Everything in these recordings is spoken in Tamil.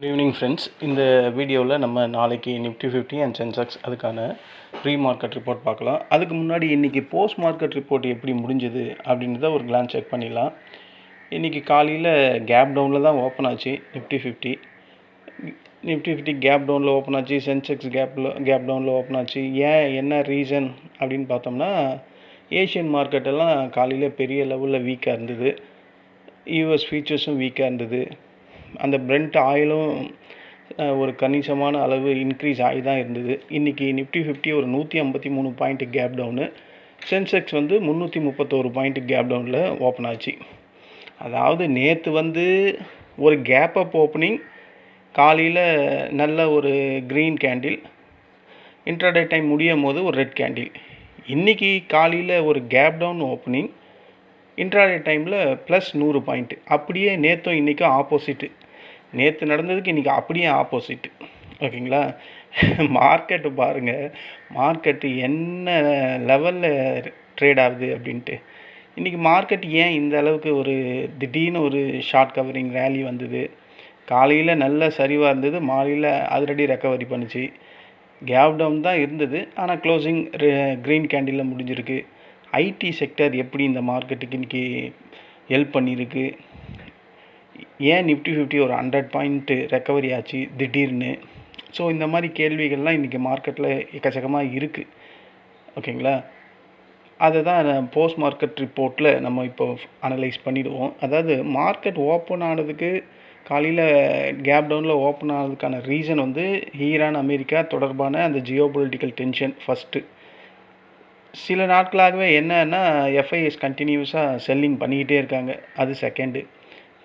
Good evening friends. இந்த வீடியோவில் நம்ம நாளைக்கு நிஃப்டி 50 அண்ட் சென்செக்ஸ் அதுக்கான ப்ரீ மார்க்கெட் ரிப்போர்ட் பார்க்கலாம். அதுக்கு முன்னாடி இன்றைக்கி போஸ்ட் மார்க்கெட் ரிப்போர்ட் எப்படி முடிஞ்சது அப்படின்றத ஒரு கிளான்ஸ் செக் பண்ணிடலாம். இன்றைக்கி காலையில் கேப் டவுனில் தான் ஓப்பன் ஆச்சு நிஃப்டி 50. நிஃப்டி 50 கேப் டவுனில் ஓப்பன் ஆச்சு, சென்செக்ஸ் கேப் டவுனில் ஓப்பன் ஆச்சு. என்ன ரீசன் அப்படின்னு பார்த்தோம்னா, ஏஷியன் மார்க்கெட்டெல்லாம் காலையில் பெரிய லெவலில் வீக்காக இருந்தது. யூஎஸ் ஃபியூச்சர்ஸும் வீக்காக இருந்தது. அந்த பிரெண்ட் ஆயிலும் ஒரு கணிசமான அளவு இன்க்ரீஸ் ஆகி தான் இருந்தது. இன்றைக்கி நிஃப்டி 50 ஒரு 153 point gap down, Sensex 331 point gap டவுனில் ஓப்பன் ஆச்சு. அதாவது நேற்று ஒரு கேப் அப் ஓப்பனிங், காலையில் நல்ல ஒரு க்ரீன் கேண்டில், இன்ட்ராடே டைம் முடியும் போது ஒரு ரெட் கேண்டில். இன்றைக்கி காலையில் ஒரு கேப் டவுன் ஓப்பனிங், இன்ட்ராடே டைமில் ப்ளஸ் 100 பாயிண்ட்டு. அப்படியே நேற்றும் இன்றைக்கும் ஆப்போசிட்டு. நேற்று நடந்ததுக்கு இன்றைக்கி அப்படியே ஆப்போசிட்டு. ஓகேங்களா? மார்க்கெட்டு பாருங்கள், மார்க்கெட்டு என்ன லெவலில் ட்ரேட் ஆகுது அப்படின்ட்டு. இன்றைக்கி மார்க்கெட் ஏன் இந்த அளவுக்கு ஒரு திடீர்னு ஒரு ஷார்ட் கவரிங் ரேலி வந்தது. காலையில் நல்ல சரிவாக இருந்தது, மாலையில் அதிரடி ரெக்கவரி பண்ணிச்சு. கேப் டவுன் தான் இருந்தது, ஆனால் க்ளோசிங் க்ரீன் கேண்டிலில் முடிஞ்சிருக்கு. ஐடி செக்டர் எப்படி இந்த மார்க்கெட்டுக்கு இன்றைக்கி ஹெல்ப் பண்ணியிருக்கு. ஏன் நிஃப்டி 50 ஒரு 100 பாயிண்ட்டு ரெக்கவரி ஆச்சு திடீர்னு. ஸோ இந்த மாதிரி கேள்விகள்லாம் இன்றைக்கி மார்க்கெட்டில் எக்கச்சக்கமாக இருக்குது. ஓகேங்களா? அதை தான் போஸ்ட் மார்க்கெட் ரிப்போர்ட்டில் நம்ம இப்போ அனலைஸ் பண்ணிவிடுவோம். அதாவது மார்க்கெட் ஓப்பன் ஆனதுக்கு, காலையில் கேப் டவுனில் ஓப்பன் ஆனதுக்கான ரீசன் ஈரான் அமெரிக்கா தொடர்பான அந்த ஜியோபொலிட்டிக்கல் டென்ஷன் ஃபஸ்ட்டு. சில நாட்களாகவே என்னன்னா, எஃப்ஐஎஸ் கண்டினியூஸாக செல்லிங் பண்ணிக்கிட்டே இருக்காங்க. அது செகண்டு.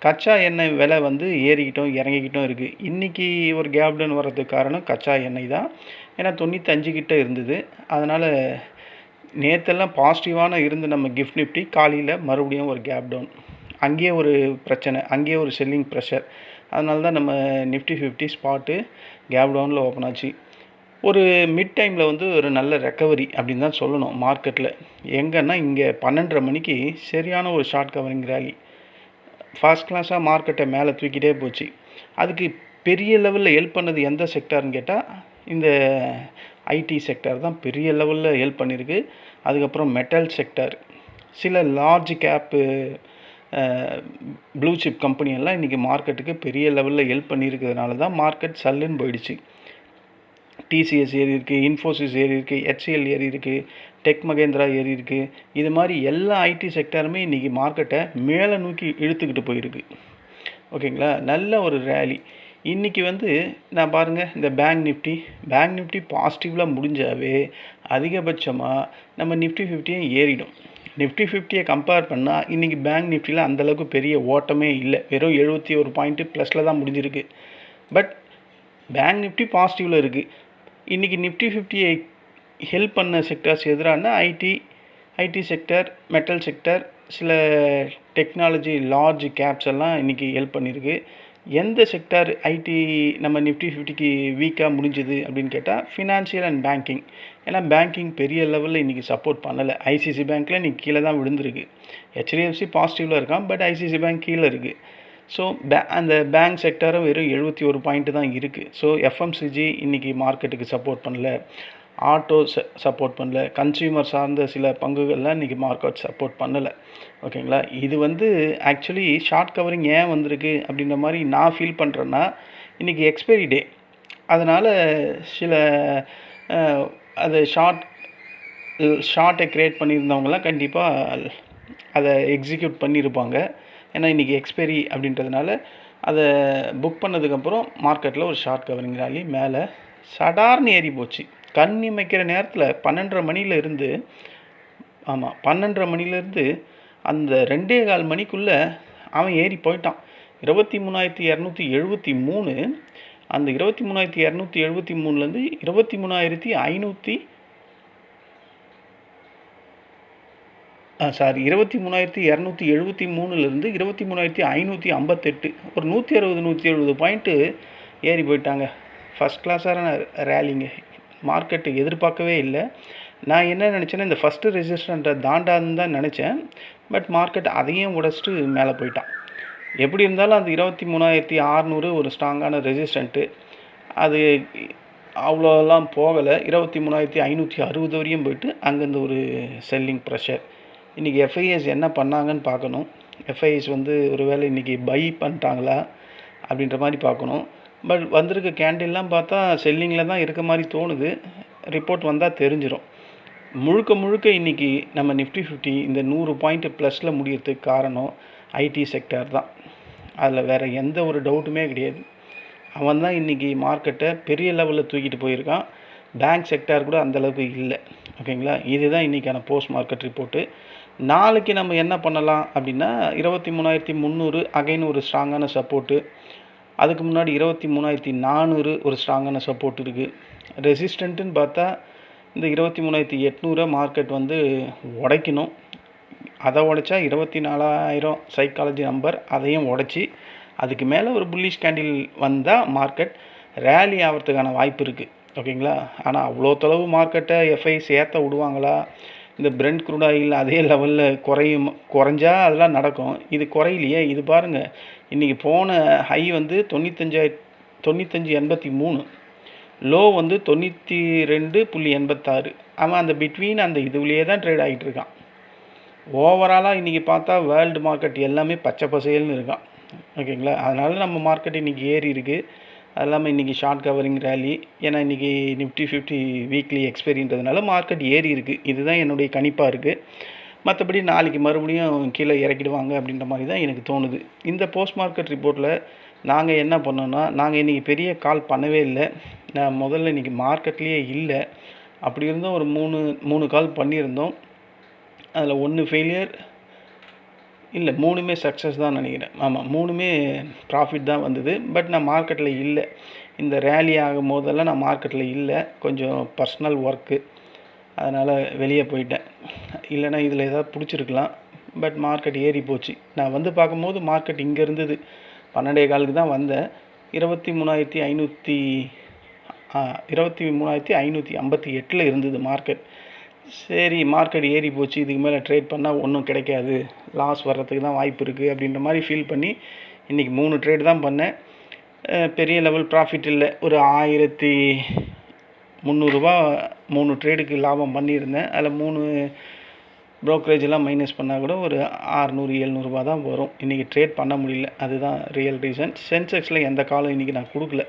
கச்சா எண்ணெய் விலை ஏறிக்கிட்டும் இறங்கிக்கிட்டும் இருக்குது. இன்றைக்கி ஒரு கேப் டவுன் வர்றதுக்கு காரணம் கச்சா எண்ணெய் தான். ஏன்னா 95 கிட்ட இருந்தது. அதனால் நேற்றெல்லாம் பாசிட்டிவான இருந்து நம்ம கிஃப்ட் நிஃப்டி காலையில் மறுபடியும் ஒரு கேப் டவுன். அங்கேயே ஒரு பிரச்சனை, அங்கேயே ஒரு செல்லிங் ப்ரெஷர். அதனால தான் நம்ம நிஃப்டி 50 ஸ்பாட்டு கேப் டவுனில் ஓப்பன் ஆச்சு. ஒரு மிட் டைமில் ஒரு நல்ல ரெக்கவரி அப்படின்னு தான் சொல்லணும் மார்க்கெட்டில். எங்கன்னா இங்கே 12:30 மணிக்கு சரியான ஒரு ஷார்ட் கவரிங் ரேலி ஃபர்ஸ்ட் கிளாஸாக மார்க்கெட்டை மேலே தூக்கிட்டே போச்சு. அதுக்கு பெரிய லெவலில் ஹெல்ப் பண்ணது எந்த செக்டார்னு கேட்டால், இந்த ஐடி செக்டார் தான் பெரிய லெவலில் ஹெல்ப் பண்ணியிருக்கு. அதுக்கப்புறம் மெட்டல் செக்டார், சில லார்ஜ் கேப்பு ப்ளூ சிப் கம்பெனியெல்லாம் இன்றைக்கி மார்க்கெட்டுக்கு பெரிய லெவலில் ஹெல்ப் பண்ணியிருக்கிறதுனால தான் மார்க்கெட் சல்லுன்னு போயிடுச்சு. டிசிஎஸ் ஏறி இருக்குது, இன்ஃபோசிஸ் ஏறி இருக்குது, ஹெச்சிஎல் ஏறி இருக்குது, டெக் மகேந்திரா ஏறி இருக்குது. இது மாதிரி எல்லா ஐடி செக்டாருமே இன்றைக்கி மார்க்கெட்டை மேலே நோக்கி இழுத்துக்கிட்டு போயிருக்கு. ஓகேங்களா? நல்ல ஒரு ரேலி. இன்றைக்கி நான் பாருங்கள், இந்த பேங்க் நிஃப்டி பாசிட்டிவில் முடிஞ்சாவே அதிகபட்சமாக நம்ம நிஃப்டி 50 ஏறிடும். நிஃப்டி 50 கம்பேர் பண்ணால் இன்றைக்கி பேங்க் நிஃப்டியில் அந்தளவுக்கு பெரிய ஓட்டமே இல்லை. வெறும் 71 பாயிண்ட்டு ப்ளஸில் தான் முடிஞ்சிருக்கு. பட் பேங்க் நிஃப்டி பாசிட்டிவில் இருக்குது. இன்றைக்கி நிஃப்டி 50 ஹெல்ப் பண்ண செக்டார்ஸ் எதிரான ஐடி செக்டர், மெட்டல் செக்டர், சில டெக்னாலஜி லார்ஜ் கேப்ஸ் எல்லாம் இன்றைக்கி ஹெல்ப் பண்ணியிருக்கு. எந்த செக்டார் ஐடி நம்ம நிஃப்டி 50க்கு வீக்காக முடிஞ்சுது அப்படின்னு கேட்டால், ஃபினான்ஷியல் அண்ட் பேங்கிங். ஏன்னா பேங்கிங் பெரிய லெவலில் இன்றைக்கி சப்போர்ட் பண்ணலை. ஐசிசி பேங்க்கில் இன்றைக்கி கீழே தான் விழுந்திருக்கு. ஹெச்டிஎஃப்சி பாசிட்டிவில் இருக்கான், பட் ஐசிசி பேங்க் கீழே இருக்குது. ஸோ அந்த பேங்க் செக்டரும் வெறும் 71 பாயிண்ட்டு தான் இருக்குது. ஸோ எஃப்எம்சிஜி இன்றைக்கி மார்க்கெட்டுக்கு சப்போர்ட் பண்ணல, ஆட்டோ சப்போர்ட் பண்ணல, கன்சியூமர் சார்ந்த சில பங்குகள்லாம் இன்றைக்கி மார்க்கெட் சப்போர்ட் பண்ணலை. ஓகேங்களா? இது ஆக்சுவலி ஷார்ட் கவரிங் ஏன் வந்திருக்கு அப்படின்ற மாதிரி நான் ஃபீல் பண்ணுறேன்னா, இன்றைக்கி எக்ஸ்பைரி டே. அதனால் சில அதை ஷார்ட்டை க்ரியேட் பண்ணியிருந்தவங்களாம் கண்டிப்பாக அதை எக்ஸிக்யூட் பண்ணியிருப்பாங்க. ஏன்னா இன்றைக்கி எக்ஸ்பைரி அப்படின்றதுனால அதை புக் பண்ணதுக்கப்புறம் மார்க்கெட்டில் ஒரு ஷார்ட் கவரிங் ரேலி மேலே சடார்னு ஏறி போச்சு. கண் இமைக்கிற நேரத்தில் 12:30 மணிலேருந்து 12:30 மணிலேருந்து அந்த 2:15 மணிக்குள்ளே அவன் ஏறி போயிட்டான். 23,273. அந்த 23,273லேருந்து 23,500 23,273லேருந்து 23,558, ஒரு 160-170 பாயிண்ட்டு ஏறி போயிட்டாங்க. ஃபஸ்ட் கிளாஸான ரேலிங்க. மார்க்கெட்டு எதிர்பார்க்கவே இல்லை. நான் என்ன நினச்சேன்னா, இந்த ஃபஸ்ட்டு ரெசிஸ்டண்ட்டை தாண்டாதுன்னு தான் நினச்சேன். பட் மார்க்கெட் அதையும் உடைச்சிட்டு மேலே போயிட்டான். எப்படி இருந்தாலும் அந்த 23,600 ஒரு ஸ்ட்ராங்கான ரெசிஸ்டண்ட்டு. அது அவ்வளோலாம் போகலை. 23,560 வரையும் போயிட்டு அங்கேருந்து ஒரு செல்லிங் ப்ரெஷர். இன்றைக்கி எஃப்ஐஎஸ் என்ன பண்ணாங்கன்னு பார்க்கணும். எஃப்ஐஎஸ் வந்து ஒரு வேளை இன்றைக்கி பை பண்ணிட்டாங்களா அப்படின்ற மாதிரி பார்க்கணும். பட் வந்திருக்க கேண்டில்லாம் பார்த்தா செல்லிங்கில் தான் இருக்க மாதிரி தோணுது. ரிப்போர்ட் வந்தால் தெரிஞ்சிடும். முழுக்க இன்றைக்கி நம்ம நிஃப்டி 50 இந்த 100 பாயிண்ட் ப்ளஸில் முடியறதுக்கு காரணம் ஐடி செக்டார் தான். அதில் வேறு எந்த ஒரு டவுட்டுமே கிடையாது. அவன் தான் இன்றைக்கி மார்க்கெட்டை பெரிய லெவலில் தூக்கிட்டு போயிருக்கான். பேங்க் செக்டார் கூட அந்தளவுக்கு இல்லை. ஓகேங்களா? இதுதான் இன்றைக்கான போஸ்ட் மார்க்கெட் ரிப்போர்ட்டு. நாளைக்கு நம்ம என்ன பண்ணலாம் அப்படின்னா 23,300 அகைன் ஒரு ஸ்ட்ராங்கான சப்போர்ட்டு. அதுக்கு முன்னாடி 23,400 ஒரு ஸ்ட்ராங்கான சப்போர்ட் இருக்குது. ரெசிஸ்டண்ட்டுன்னு பார்த்தா இந்த 23,800 மார்க்கெட் வந்து உடைக்கணும். அதை உடைச்சா 24,000 சைக்காலஜி நம்பர், அதையும் உடைச்சி அதுக்கு மேலே ஒரு புல்லிஷ் கேண்டில் வந்தால் மார்க்கெட் ரேலி ஆகிறதுக்கான வாய்ப்பு இருக்குது. ஓகேங்களா? ஆனால் அவ்வளோ தொலைவு மார்க்கெட்டை எஃப்ஐஸ் ஏற்ற விடுவாங்களா? இந்த பிரெண்ட் க்ரூட் ஆயில் அதே லெவலில் குறைஞ்சா அதெல்லாம் நடக்கும். இது குறையிலையே. இது பாருங்கள், இன்றைக்கி போன ஹை வந்து 95.83, லோ வந்து 92.86. அவன் அந்த பிட்வீன் அந்த இதுலேயே தான் ட்ரேட் ஆகிட்டு இருக்கான். ஓவராலாக இன்றைக்கி பார்த்தா வேர்ல்டு மார்க்கெட் எல்லாமே பச்சை பசேல்னு இருக்கான். ஓகேங்களா? அதனால் நம்ம மார்க்கெட் இன்றைக்கி ஏறி இருக்குது. அது இல்லாமல் இன்றைக்கி ஷார்ட் கவரிங் ரேலி. ஏன்னா இன்றைக்கி நிஃப்டி 50 வீக்லி எக்ஸ்பைரின்றதுனால மார்க்கெட் ஏறி இருக்குது. இதுதான் என்னுடைய கணிப்பாக இருக்குது. மற்றபடி நாளைக்கு மறுபடியும் கீழே இறக்கிடுவாங்க அப்படின்ற மாதிரி தான் எனக்கு தோணுது. இந்த போஸ்ட் மார்க்கெட் ரிப்போர்ட்டில் நாங்கள் என்ன பண்ணோன்னா, நாங்கள் இன்றைக்கி பெரிய கால் பண்ணவே இல்லை. நான் முதல்ல இன்றைக்கி மார்க்கெட்லேயே இல்லை. அப்படி இருந்தும் ஒரு 3 கால் பண்ணியிருந்தோம். அதில் 1 ஃபெயிலியர் இல்லை, 3மே சக்ஸஸ் தான் நினைக்கிறேன். ஆமாம், 3மே ப்ராஃபிட் தான் வந்தது. பட் நான் மார்க்கெட்டில் இல்லை. இந்த ரேலி ஆகும் போதெல்லாம் நான் மார்க்கெட்டில் இல்லை. கொஞ்சம் பர்சனல் ஒர்க்கு, அதனால் வெளியே போயிட்டேன். இல்லைனா இதில் ஏதாவது பிடிச்சிருக்கலாம். பட் மார்க்கெட் ஏறி போச்சு. நான் வந்து பார்க்கும்போது மார்க்கெட் இங்கே இருந்தது. 12:15 தான் வந்தேன். 23,558 இருந்தது மார்க்கெட். சரி, மார்க்கெட் ஏறி போச்சு, இதுக்கு மேலே ட்ரேட் பண்ணால் ஒன்றும் கிடைக்காது, லாஸ் வர்றதுக்கு தான் வாய்ப்பு இருக்குது அப்படின்ற மாதிரி ஃபீல் பண்ணி இன்றைக்கி 3 ட்ரேட் தான் பண்ணேன். பெரிய லெவல் ப்ராஃபிட் இல்லை. ஒரு 1,300 ரூபா 3 ட்ரேடுக்கு லாபம் பண்ணியிருந்தேன். அதில் 3 ப்ரோக்கரேஜெலாம் மைனஸ் பண்ணால் கூட ஒரு 600-700 ரூபா தான் வரும். இன்றைக்கி ட்ரேட் பண்ண முடியல. அதுதான் ரியல் ரீசன். சென்செக்ஸில் எந்த காலம் இன்றைக்கி நான் கொடுக்கல.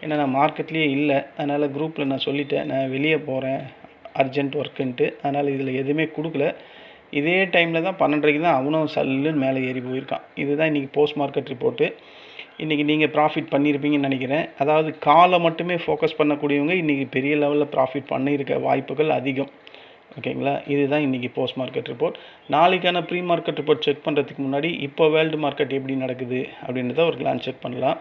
ஏன்னா நான் மார்க்கெட்லேயே இல்லை. அதனால் குரூப்பில் நான் சொல்லிட்டேன், நான் வெளியே போகிறேன், அர்ஜென்ட் ஒர்க்குன்ட்டு. அதனால் இதில் எதுவுமே கொடுக்கல. இதே டைமில் தான் 12:30 தான் அவனும் சல்லுன்னு மேலே ஏறி போயிருக்கான். இதுதான் இன்றைக்கி போஸ்ட் மார்க்கெட் ரிப்போர்ட்டு. இன்றைக்கி நீங்கள் ப்ராஃபிட் பண்ணியிருப்பீங்கன்னு நினைக்கிறேன். அதாவது காலை மட்டுமே ஃபோக்கஸ் பண்ணக்கூடியவங்க இன்றைக்கி பெரிய லெவலில் ப்ராஃபிட் பண்ணியிருக்க வாய்ப்புகள் அதிகம். ஓகேங்களா? இதுதான் இன்றைக்கி போஸ்ட் மார்க்கெட் ரிப்போர்ட். நாளைக்கான ப்ரீ மார்க்கெட் ரிப்போர்ட் செக் பண்ணுறதுக்கு முன்னாடி இப்போ வேர்ல்டு மார்க்கெட் எப்படி நடக்குது அப்படின்றத ஒரு கிளான்ஸ் செக் பண்ணலாம்.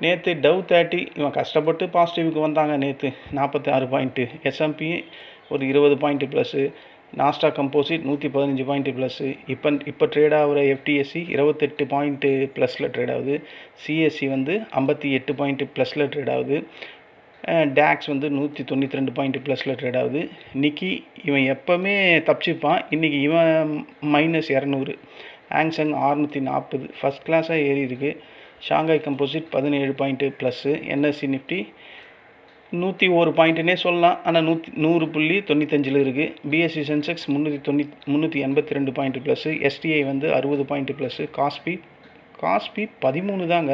நேற்று டவ் 30 இவன் கஷ்டப்பட்டு பாசிட்டிவுக்கு வந்தாங்க. நேற்று 46 பாயிண்ட்டு, எஸ்எம்பி ஒரு 20 point plus, Nasdaq composite 115 point plus. இப்போ ட்ரேட் ஆகிற எஃப்டிஎஸ்சி 28 பாயிண்ட்டு ப்ளஸில் ட்ரேட் ஆகுது. சிஎஸ்சி வந்து 58 பாயிண்ட்டு ப்ளஸில் ட்ரேட் ஆகுது. டேக்ஸ் வந்து 192 பாயிண்ட்டு ப்ளஸில் ட்ரேட் ஆகுது. நிக்கி இவன் எப்போவுமே தப்பிச்சுப்பான். இன்றைக்கி இவன் -200. ஆங்சங் 640 ஃபஸ்ட் கிளாஸாக ஏறி இருக்குது. Shanghai composite 17 point plus. NSC Nifty 101 பாயிண்ட்டுனே சொல்லலாம். ஆனால் 100.95 இருக்குது. BSc Sensex 382 point plus. STI வந்து 60 பாயிண்ட்டு ப்ளஸ்ஸு. காஸ்பி 13 தாங்க.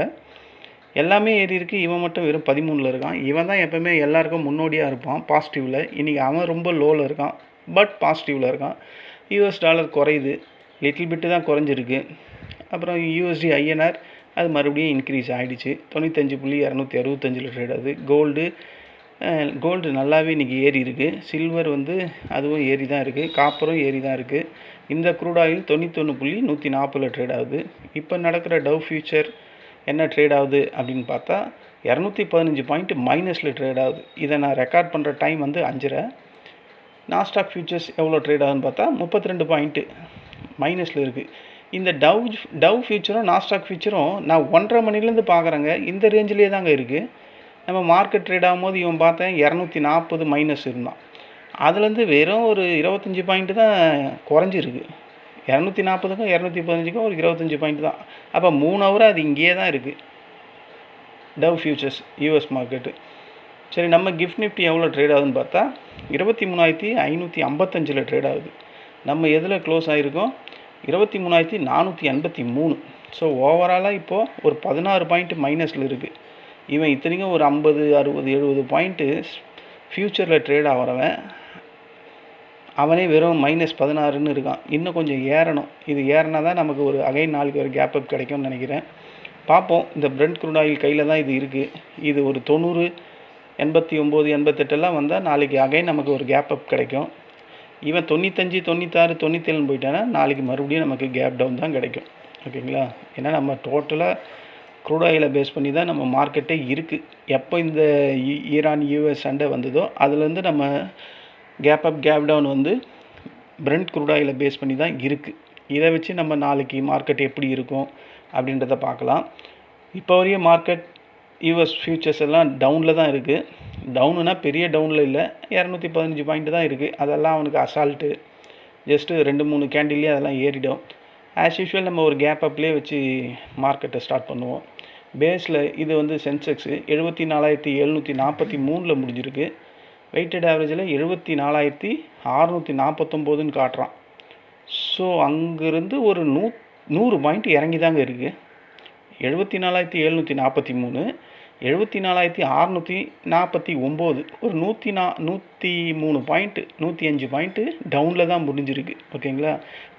எல்லாமே ஏறி இருக்குது. இவன் மட்டும் வெறும் 13ல் இருக்கான். இவன் தான் எப்போவுமே எல்லாருக்கும் முன்னோடியாக இருப்பான் பாசிட்டிவில். இன்றைக்கி அவன் ரொம்ப லோவில் இருக்கான், பட் பாசிட்டிவில் இருக்கான். யூஎஸ் டாலர் குறையுது, லிட்டில் பிட்டு தான் குறைஞ்சிருக்கு. அப்புறம் யூஎஸ்டி ஐஎன்ஆர் அது மறுபடியும் இன்க்ரீஸ் ஆகிடுச்சு. 95.265 ட்ரேட் ஆகுது. கோல்டு நல்லாவே இன்றைக்கி ஏறி இருக்குது. சில்வர் வந்து அதுவும் ஏறி தான் இருக்குது. காப்பரும் ஏறி தான் இருக்குது. இந்த க்ரூட் ஆயில் 91.140 ட்ரேட் ஆகுது. இப்போ நடக்கிற டவ் ஃபியூச்சர் என்ன ட்ரேட் ஆகுது அப்படின்னு பார்த்தா 215 பாயிண்ட் மைனஸில் ட்ரேட் ஆகுது. இதை நான் ரெக்கார்ட் பண்ணுற டைம் வந்து 5:30. நாஸ்டாக் ஃபியூச்சர்ஸ் எவ்வளோ ட்ரேட் ஆகுதுன்னு பார்த்தா 32 பாயிண்ட்டு மைனஸில் இருக்குது. இந்த டவ் ஃபியூச்சரும் நாஸ்டாக் ஃபியூச்சரும் நான் 1.5 மணிலேருந்து பார்க்குறேங்க. இந்த ரேஞ்சிலே தாங்க இருக்குது. நம்ம மார்க்கெட் ட்ரேட் ஆகும்போது இவன் பார்த்தேன் 240 மைனஸ் இருந்தான். அதுலேருந்து வெறும் ஒரு 25 பாயிண்ட்டு தான் குறைஞ்சிருக்கு. 240க்கும் 215க்கும் ஒரு 25 பாயிண்ட் தான். அப்போ 3 ஹவராக அது இங்கேயே தான் இருக்குது. Dow futures US market. சரி, நம்ம கிஃப்ட் நிஃப்டி எவ்வளோ ட்ரேட் ஆகுதுன்னு பார்த்தா 23,555 ட்ரேட் ஆகுது. நம்ம எதில் க்ளோஸ் ஆகிருக்கோம்? 23,483. ஸோ ஓவராலாக இப்போது ஒரு 16 பாயிண்ட் மைனஸில் இருக்குது. இவன் இத்தனைக்கும் ஒரு 50, 60, 70 பாயிண்ட்டு ஃப்யூச்சரில் ட்ரேட் ஆகிறவன் அவனே வெறும் -16ன்னு இருக்கான். இன்னும் கொஞ்சம் ஏறணும். இது ஏறினா தான் நமக்கு ஒரு அகைன் நாளைக்கு ஒரு கேப் அப் கிடைக்கும்னு நினைக்கிறேன். பார்ப்போம். இந்த பிரெண்ட் க்ரூட் ஆயில் கையில் தான் இது இருக்குது. இது ஒரு 90, 89, 88 வந்தால் நாளைக்கு அகைன் நமக்கு ஒரு கேப் அப் கிடைக்கும். இவன் 95, 96, 97 போயிட்டானா நாளைக்கு மறுபடியும் நமக்கு கேப் டவுன் தான் கிடைக்கும். ஓகேங்களா? ஏன்னா நம்ம டோட்டலாக க்ரூட் ஆயிலை பேஸ் பண்ணி தான் நம்ம மார்க்கெட்டே இருக்குது. எப்போ இந்த ஈரான் யூஎஸ் சண்டை வந்ததோ அதுலேருந்து நம்ம கேப் அப் கேப் டவுன் வந்து பிரெண்ட் க்ரூட் ஆயிலை பேஸ் பண்ணி தான் இருக்குது. இதை வச்சு நம்ம நாளைக்கு மார்க்கெட் எப்படி இருக்கும் அப்படின்றத பார்க்கலாம். இப்போ வரையும் மார்க்கெட் யூஎஸ் ஃபியூச்சர்ஸ் எல்லாம் டவுனில் தான் இருக்குது. டவுனுனா பெரிய டவுனில் இல்லை, 215 பாயிண்ட் தான் இருக்குது. அதெல்லாம் அவனுக்கு அசால்ட்டு. ஜஸ்ட்டு 2-3 கேண்டில்லே அதெல்லாம் ஏறிடும். ஆஸ் யூஷுவல் நம்ம ஒரு கேப் அப்லேயே வச்சு மார்க்கெட்டை ஸ்டார்ட் பண்ணுவோம். பேஸில் இது வந்து சென்செக்ஸு 74,743 முடிஞ்சிருக்கு. வெயிட்டட் ஆவரேஜில் 74,649ன்னு காட்டுறான். ஸோ அங்கேருந்து ஒரு 100 பாயிண்ட் இறங்கி தாங்க இருக்குது. 74,743, 74,649, ஒரு 103 பாயிண்ட்டு, 105 பாயிண்ட்டு டவுனில் தான் முடிஞ்சிருக்கு. ஓகேங்களா?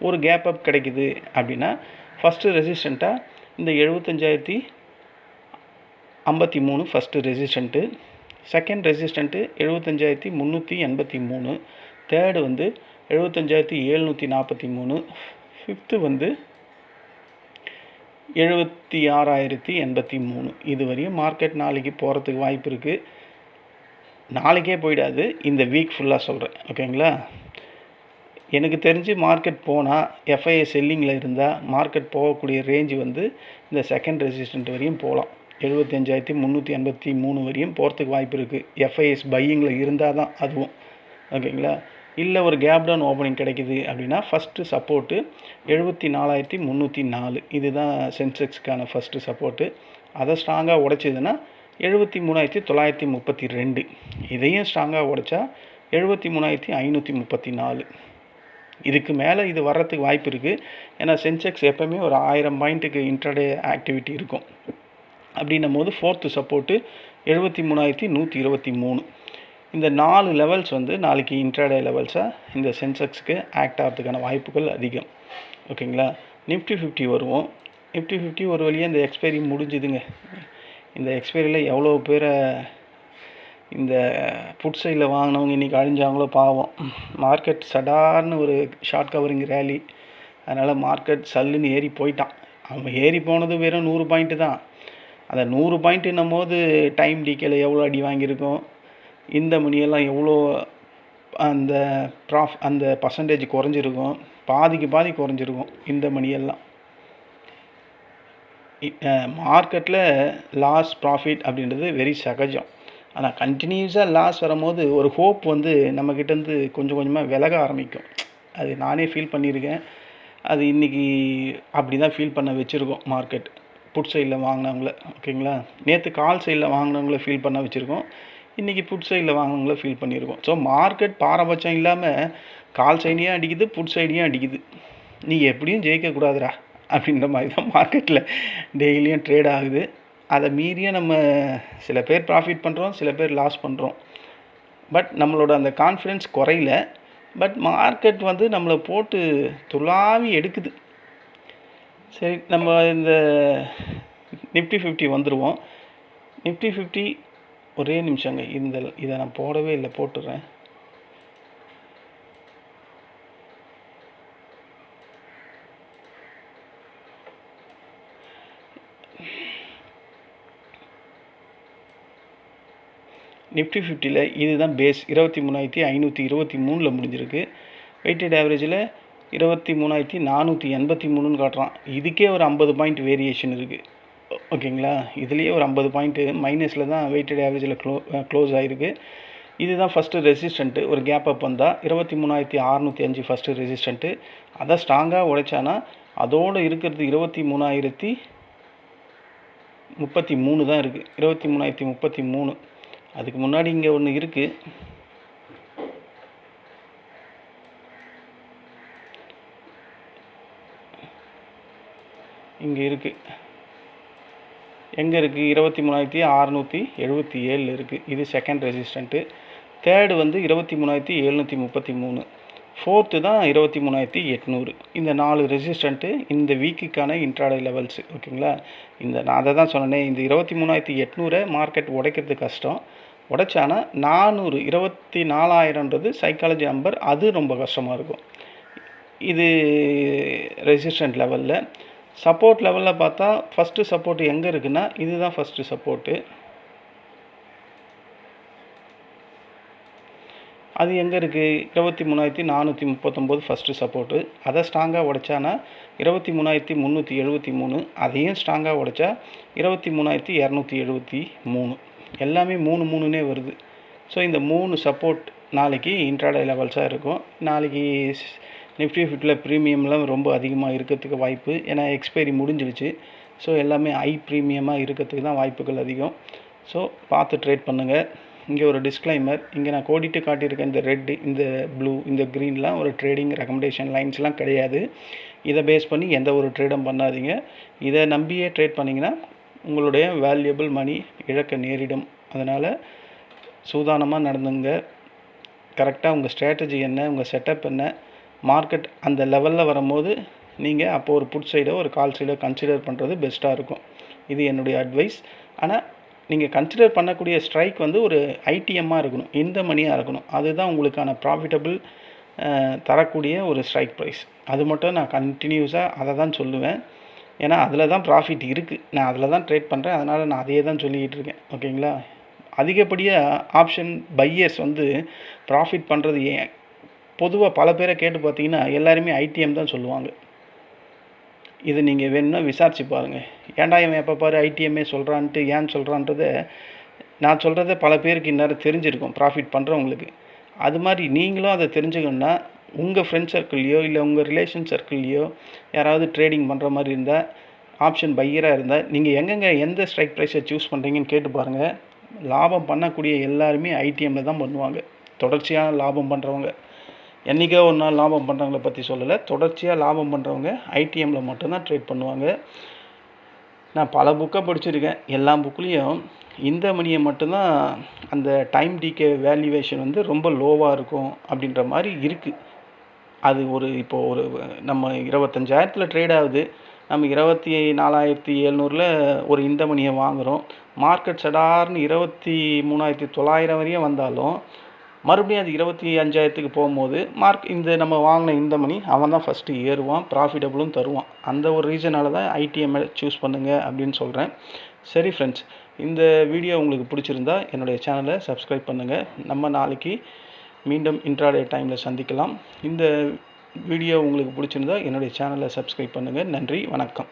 ஒரு கேப் அப் கிடைக்குது அப்படின்னா ஃபஸ்ட்டு ரெசிஸ்டண்ட்டாக இந்த 75,053 first resistant, second resistant 75,383, third வந்து 75,743, ஃபிஃப்த்து வந்து 76,083. இது வரையும் மார்க்கெட் நாளைக்கு போகிறதுக்கு வாய்ப்பு இருக்குது. நாளைக்கே போயிடாது, இந்த வீக் ஃபுல்லாக சொல்கிறேன். ஓகேங்களா? எனக்கு தெரிஞ்சு மார்க்கெட் போனால் எஃப்ஐஏ செல்லிங்கில் இருந்தால் மார்க்கெட் போகக்கூடிய ரேஞ்சு வந்து இந்த செகண்ட் ரெசிஸ்டன்ட் வரையும் போகலாம். 75,383 வரையும் போகிறதுக்கு வாய்ப்பு இருக்குது. எஃப்ஐஎஸ் பையிங்கில் இருந்தால் தான் அதுவும். ஓகேங்களா? இல்லை ஒரு கேப் டவுன் ஓப்பனிங் கிடைக்குது அப்படின்னா ஃபஸ்ட்டு சப்போர்ட்டு 74,304. இதுதான் சென்செக்ஸ்க்கான ஃபஸ்ட்டு சப்போர்ட்டு. அதை ஸ்ட்ராங்காக உடைச்சிதுன்னா 73,932. இதையும் ஸ்ட்ராங்காக உடைச்சா 73,534. இதுக்கு மேலே இது வர்றதுக்கு வாய்ப்பு இருக்குது. ஏன்னா சென்செக்ஸ் எப்போவுமே ஒரு 1000 பாயிண்ட்டுக்கு இன்ட்ராடே ஆக்டிவிட்டி இருக்கும். அப்படின்னும் போது ஃபோர்த்து சப்போர்ட்டு 73,123. இந்த 4 லெவல்ஸ் வந்து நாளைக்கு இன்ட்ராடே லெவல்ஸாக இந்த சென்செக்ஸுக்கு ஆக்ட் ஆகிறதுக்கான வாய்ப்புகள் அதிகம். ஓகேங்களா? நிஃப்டி 50 வருவோம். நிஃப்டி 50 ஒரு வழியாக இந்த எக்ஸ்பைரி முடிஞ்சுதுங்க. இந்த எக்ஸ்பைரியில் எவ்வளோ பேரை இந்த புட் சைடில் வாங்கினவங்க இன்றைக்கி அழிஞ்சாங்களோ பாவம். மார்க்கெட் சடார்னு ஒரு ஷார்ட் கவரிங் ரேலி. அதனால் மார்க்கெட் சல்லுன்னு ஏறி போயிட்டான். அவன் ஏறி போனது வெறும் 100 பாயிண்ட்டு தான். அந்த 100 பாயிண்ட்டுன்னும் போது டைம் டிகேல எவ்வளோ அடி வாங்கியிருக்கோம், இந்த மணியெல்லாம் எவ்வளோ அந்த அந்த பர்சன்டேஜ் குறைஞ்சிருக்கும், பாதிக்கு பாதி குறைஞ்சிருக்கும் இந்த மணியெல்லாம். மார்க்கெட்டில் லாஸ் ப்ராஃபிட் அப்படின்றது வெரி சகஜம். ஆனால் கண்டினியூஸாக லாஸ் வரும்போது ஒரு ஹோப் வந்து நம்மக்கிட்டேருந்து கொஞ்சம் கொஞ்சமாக விலக ஆரம்பிக்கும். அது நானே ஃபீல் பண்ணியிருக்கேன். அது இன்றைக்கி அப்படி தான் ஃபீல் பண்ண வச்சுருக்கோம் மார்க்கெட். புட் சைடில் வாங்கினவங்கள. ஓகேங்களா? நேற்று கால் சைடில் வாங்கினவங்கள ஃபீல் பண்ண வச்சுருக்கோம். இன்றைக்கி புட் சைடில் வாங்கினவங்கள ஃபீல் பண்ணியிருக்கோம். ஸோ மார்க்கெட் பாரபட்சம் இல்லாமல் கால் சைடையும் அடிக்குது, புட் சைடையும் அடிக்குது. நீ எப்படியும் ஜெயிக்கக்கூடாதுரா அப்படின்ற மாதிரி தான் மார்க்கெட்டில் டெய்லியும் ட்ரேட் ஆகுது. அதை மீறியும் நம்ம சில பேர் ப்ராஃபிட் பண்ணுறோம், சில பேர் லாஸ் பண்ணுறோம். பட் நம்மளோட அந்த கான்ஃபிடென்ஸ் குறையில. பட் மார்க்கெட் வந்து நம்மளை போட்டு துளாவி எடுக்குது. சரி, நம்ம இந்த நிஃப்டி 50 வந்துடுவோம். நிஃப்டி 50 ஒரே நிமிஷங்க. இதை நான் போடவே இல்லை, போட்டுடுறேன். நிஃப்டி 50ல் இதுதான் பேஸ். 23,523 முடிஞ்சிருக்கு. வெயிட்டட் ஆவரேஜில் 23,483ன்னு காட்டுறான். இதுக்கே ஒரு 50 பாயிண்ட் வேரியேஷன் இருக்குது. ஓகேங்களா? இதுலேயே ஒரு 50 பாயிண்ட்டு மைனஸில் தான் வெயிட்டட் ஆவரேஜில் க்ளோஸ் ஆகிருக்கு. இதுதான் ஃபஸ்ட்டு ரெசிஸ்டண்ட்டு. ஒரு கேப் அப் வந்தால் 23,605 ஃபஸ்ட்டு ரெசிஸ்டண்ட்டு. அதை ஸ்ட்ராங்காக உடைச்சானா அதோடு இருக்கிறது 23,033 தான் இருக்குது. 23,033. அதுக்கு முன்னாடி இங்கே ஒன்று இருக்குது. இங்கே இருக்குது. எங்கே இருக்குது? 23,677 இருக்குது. இது செகண்ட் ரெசிஸ்டண்ட்டு. தேர்டு வந்து 23,733. ஃபோர்த்து தான் 23,800. இந்த 4 ரெசிஸ்டண்ட்டு இந்த வீக்குக்கான இன்ட்ராடே லெவல்ஸு. ஓகேங்களா? நான் அதை தான் சொன்னேன். இந்த 23,800 மார்க்கெட் உடைக்கிறது கஷ்டம். உடைச்சானா 400 24,000ன்றது சைக்காலஜி நம்பர். அது ரொம்ப கஷ்டமாக இருக்கும். இது ரெசிஸ்டன்ட் லெவலில். சப்போர்ட் லெவலில் பார்த்தா ஃபஸ்ட்டு சப்போர்ட் எங்கே இருக்குன்னா இதுதான் ஃபஸ்ட்டு சப்போர்ட்டு. அது எங்கே இருக்குது? 23,439 ஃபஸ்ட்டு சப்போர்ட்டு. அதை ஸ்ட்ராங்காக உடைச்சானா 23,373. அதையும் ஸ்ட்ராங்காக உடைச்சா 23,273. எல்லாமே 3 வருது. ஸோ இந்த 3 சப்போர்ட் நாளைக்கு இன்ட்ராடே லெவல்ஸாக இருக்கும். நாளைக்கு நிஃப்டி 50 ப்ரீமியம்லாம் ரொம்ப அதிகமாக இருக்கிறதுக்கு வாய்ப்பு. ஏன்னா எக்ஸ்பைரி முடிஞ்சிடுச்சு. ஸோ எல்லாமே ஹை ப்ரீமியமாக இருக்கிறதுக்கு தான் வாய்ப்புகள் அதிகம். ஸோ பார்த்து ட்ரேட் பண்ணுங்கள். இங்கே ஒரு டிஸ்க்ளைமர். இங்கே நான் கோடிட்டு காட்டியிருக்கேன். இந்த ரெட்டு, இந்த ப்ளூ, இந்த க்ரீன்லாம் ஒரு ட்ரேடிங் ரெக்கமெண்டேஷன் லைன்ஸ்லாம் கிடையாது. இதை பேஸ் பண்ணி எந்த ஒரு ட்ரேடும் பண்ணாதீங்க. இதை நம்பியே ட்ரேட் பண்ணிங்கன்னா உங்களுடைய வேல்யூபிள் மணி இழக்க நேரிடும். அதனால் சூதானமாக நடந்துங்க. கரெக்டாக உங்கள் ஸ்ட்ராட்டஜி என்ன, உங்கள் செட்டப் என்ன, மார்க்கெட் அந்த லெவலில் வரும்போது நீங்கள் அப்போ ஒரு புட் சைடோ ஒரு கால் சைடோ கன்சிடர் பண்ணுறது பெஸ்ட்டாக இருக்கும். இது என்னுடைய அட்வைஸ். ஆனால் நீங்கள் கன்சிடர் பண்ணக்கூடிய ஸ்ட்ரைக் வந்து ஒரு ஐடிஎம்மாக இருக்கணும், இந்த மணியாக இருக்கணும். அதுதான் உங்களுக்கான ப்ராஃபிட்டபிள் தரக்கூடிய ஒரு ஸ்ட்ரைக் ப்ரைஸ். அது மட்டும் நான் கண்டினியூஸாக அதை தான் சொல்லுவேன். ஏன்னா அதில் தான் ப்ராஃபிட் இருக்குது. நான் அதில் தான் ட்ரேட் பண்ணுறேன். அதனால் நான் அதையே தான் சொல்லிக்கிட்டு இருக்கேன். ஓகேங்களா? அதிகப்படியாக ஆப்ஷன் பையர்ஸ் வந்து ப்ராஃபிட் பண்ணுறது ஏன் பொதுவாக பல பேரை கேட்டு பார்த்தீங்கன்னா எல்லாருமே ஐடிஎம் தான் சொல்லுவாங்க. இது நீங்கள் வேணும்னா விசாரிச்சு பாருங்கள். ஏன்டா இவன் எப்போ பாரு ஐடிஎம்ஏ சொல்கிறான்ட்டு ஏன் சொல்கிறான்றத நான் சொல்கிறத பல பேருக்கு இந்நேரம் தெரிஞ்சிருக்கும், ப்ராஃபிட் பண்ணுறவங்களுக்கு. அது மாதிரி நீங்களும் அதை தெரிஞ்சுக்கணுன்னா உங்கள் ஃப்ரெண்ட் சர்க்கிள்லையோ இல்லை உங்கள் ரிலேஷன் சர்க்கிள்லையோ யாராவது ட்ரேடிங் பண்ணுற மாதிரி இருந்தால், ஆப்ஷன் பையராக இருந்தால் நீங்கள் எங்கெங்கே எந்த ஸ்ட்ரைக் ப்ரைஸை சூஸ் பண்ணுறீங்கன்னு கேட்டு பாருங்கள். லாபம் பண்ணக்கூடிய எல்லாருமே ஐடிஎம்மில் தான் பண்ணுவாங்க. தொடர்ச்சியான லாபம் பண்ணுறவங்க, என்றைக்கோ ஒரு நாள் லாபம் பண்ணுறவங்கள பற்றி சொல்லலை. தொடர்ச்சியாக லாபம் பண்ணுறவங்க ஐடிஎம்மில் மட்டும்தான் ட்ரேட் பண்ணுவாங்க. நான் பல புக்கை படிச்சிருக்கேன். எல்லா புக்லேயும் இந்த மணியை மட்டும்தான் அந்த டைம் டிகே வேல்யூவேஷன் வந்து ரொம்ப லோவாக இருக்கும் அப்படின்ற மாதிரி இருக்குது. அது இப்போது ஒரு நம்ம 25,000 ட்ரேட் ஆகுது. நம்ம 24,700 ஒரு இந்த மணியை வாங்குகிறோம். மார்க்கெட் சடார்னு 23,900 வரையும் வந்தாலும் மறுபடியும் அது 25,000 போகும்போது இந்த நம்ம வாங்கின இந்த மணி அவன் தான் ஃபஸ்ட்டு ஏறுவான், ப்ராஃபிட்டபுளும் தருவான். அந்த ஒரு ரீசனால தான் ஐடிஎம்ஐ சூஸ் பண்ணுங்கள் அப்படின்னு சொல்கிறேன். சரி ஃப்ரெண்ட்ஸ், இந்த வீடியோ உங்களுக்கு பிடிச்சிருந்தா என்னுடைய சேனலை சப்ஸ்கிரைப் பண்ணுங்கள். நம்ம நாளைக்கு மீண்டும் இன்ட்ராடே டைமில் சந்திக்கலாம். இந்த வீடியோ உங்களுக்கு பிடிச்சிருந்தா என்னுடைய சேனலை சப்ஸ்கிரைப் பண்ணுங்கள். நன்றி, வணக்கம்.